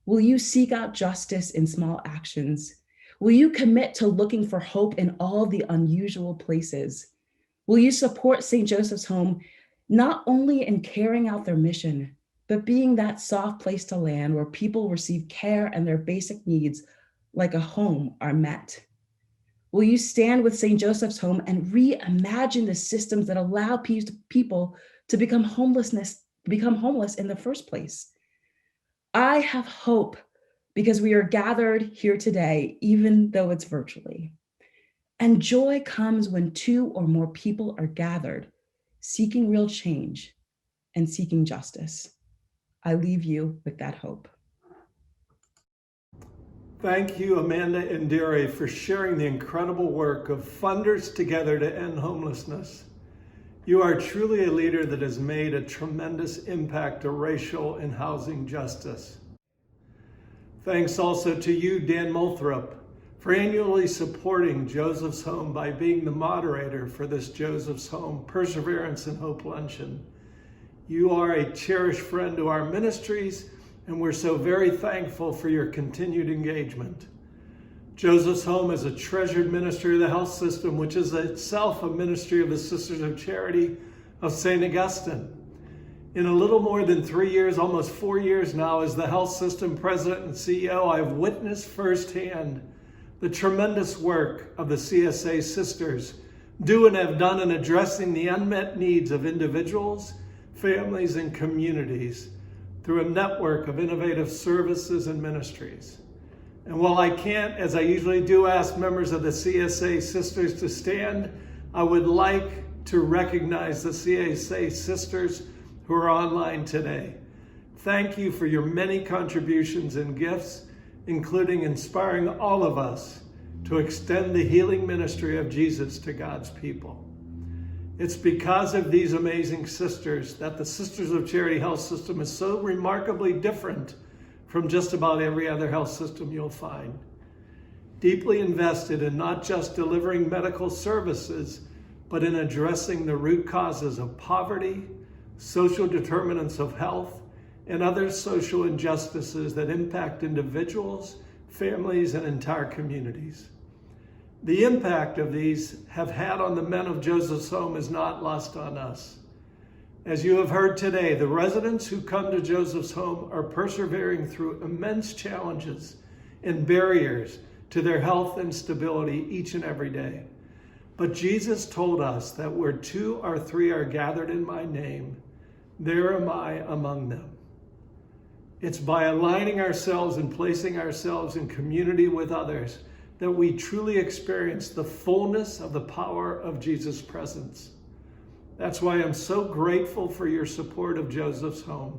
Will you seek out justice in small actions? Will you commit to looking for hope in all the unusual places? Will you support St. Joseph's Home not only in carrying out their mission, but being that soft place to land where people receive care and their basic needs like a home are met? Will you stand with St. Joseph's Home and reimagine the systems that allow people to become homeless in the first place? I have hope because we are gathered here today, even though it's virtually. And joy comes when 2 or more people are gathered, seeking real change and seeking justice. I leave you with that hope.
Thank you, Amanda Andere, for sharing the incredible work of Funders Together to End Homelessness. You are truly a leader that has made a tremendous impact to racial and housing justice. Thanks also to you, Dan Moulthrop, for annually supporting Joseph's Home by being the moderator for this Joseph's Home Perseverance and Hope Luncheon. You are a cherished friend to our ministries, and we're so very thankful for your continued engagement. Joseph's Home is a treasured ministry of the health system, which is itself a ministry of the Sisters of Charity of St. Augustine. In a little more than 3 years, almost 4 years now, as the health system president and CEO, I've witnessed firsthand the tremendous work of the CSA sisters do and have done in addressing the unmet needs of individuals, families, and communities through a network of innovative services and ministries. And while I can't, as I usually do, ask members of the CSA sisters to stand, I would like to recognize the CSA sisters who are online today. Thank you for your many contributions and gifts, including inspiring all of us to extend the healing ministry of Jesus to God's people. It's because of these amazing sisters that the Sisters of Charity health system is so remarkably different from just about every other health system you'll find. Deeply invested in not just delivering medical services, but in addressing the root causes of poverty, social determinants of health, and other social injustices that impact individuals, families, and entire communities. The impact of these have had on the men of Joseph's Home is not lost on us. As you have heard today, the residents who come to Joseph's Home are persevering through immense challenges and barriers to their health and stability each and every day. But Jesus told us that where 2 or 3 are gathered in my name, there am I among them. It's by aligning ourselves and placing ourselves in community with others that we truly experience the fullness of the power of Jesus' presence. That's why I'm so grateful for your support of Joseph's Home.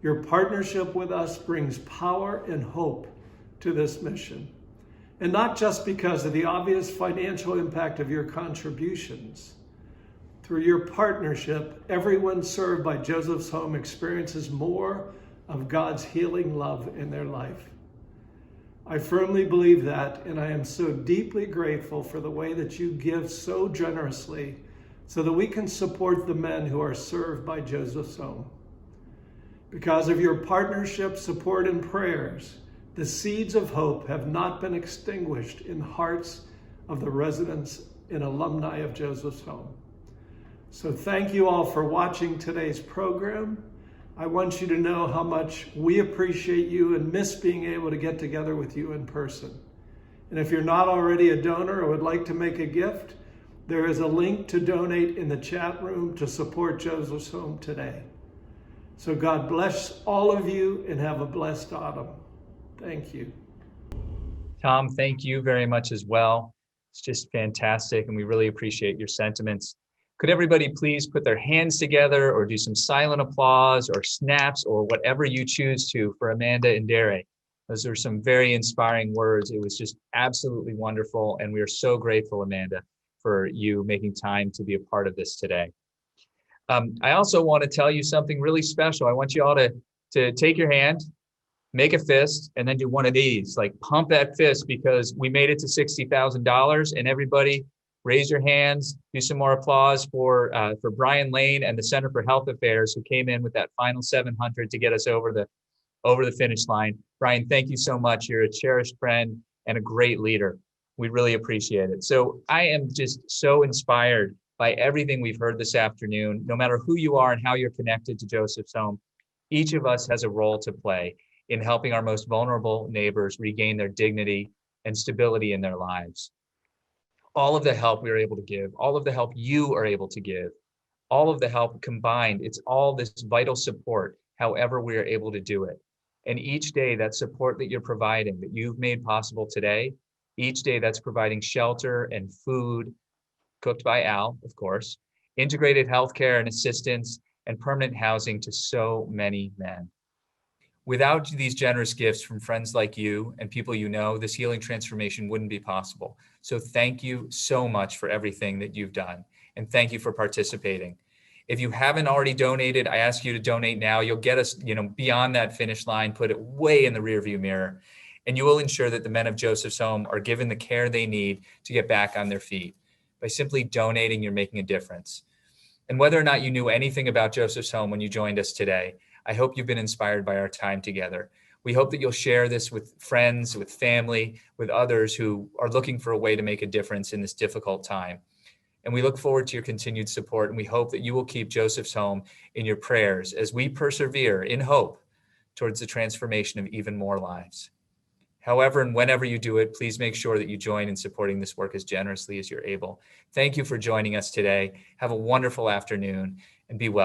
Your partnership with us brings power and hope to this mission. And not just because of the obvious financial impact of your contributions. Through your partnership, everyone served by Joseph's Home experiences more of God's healing love in their life. I firmly believe that, and I am so deeply grateful for the way that you give so generously so that we can support the men who are served by Joseph's Home. Because of your partnership, support, and prayers, the seeds of hope have not been extinguished in the hearts of the residents and alumni of Joseph's Home. So thank you all for watching today's program. I want you to know how much we appreciate you and miss being able to get together with you in person. And if you're not already a donor or would like to make a gift, there is a link to donate in the chat room to support Joseph's Home today. So God bless all of you and have a blessed autumn. Thank you.
Tom, thank you very much as well. It's just fantastic, and we really appreciate your sentiments. Could everybody please put their hands together or do some silent applause or snaps or whatever you choose to for Amanda Andere. Those are some very inspiring words. It was just absolutely wonderful, and we are so grateful, Amanda, for you making time to be a part of this today. I also want to tell you something really special. I want you all to take your hand, make a fist, and then do one of these, like pump that fist, because we made it to $60,000, and everybody raise your hands, do some more applause for Brian Lane and the Center for Health Affairs, who came in with that final 700 to get us over the finish line. Brian, thank you so much. You're a cherished friend and a great leader. We really appreciate it. So I am just so inspired by everything we've heard this afternoon. No matter who you are and how you're connected to Joseph's Home, each of us has a role to play in helping our most vulnerable neighbors regain their dignity and stability in their lives. All of the help we are able to give, all of the help you are able to give, all of the help combined, it's all this vital support, however we are able to do it. And each day, that support that you're providing, that you've made possible today, each day that's providing shelter and food, cooked by Al, of course, integrated healthcare and assistance, and permanent housing to so many men. Without these generous gifts from friends like you and people you know, this healing transformation wouldn't be possible. So thank you so much for everything that you've done. And thank you for participating. If you haven't already donated, I ask you to donate now. You'll get us, beyond that finish line, put it way in the rearview mirror. And you will ensure that the men of Joseph's Home are given the care they need to get back on their feet. By simply donating, you're making a difference. And whether or not you knew anything about Joseph's Home when you joined us today, I hope you've been inspired by our time together. We hope that you'll share this with friends, with family, with others who are looking for a way to make a difference in this difficult time. And we look forward to your continued support, and we hope that you will keep Joseph's Home in your prayers as we persevere in hope towards the transformation of even more lives. However, and whenever you do it, please make sure that you join in supporting this work as generously as you're able. Thank you for joining us today. Have a wonderful afternoon and be well.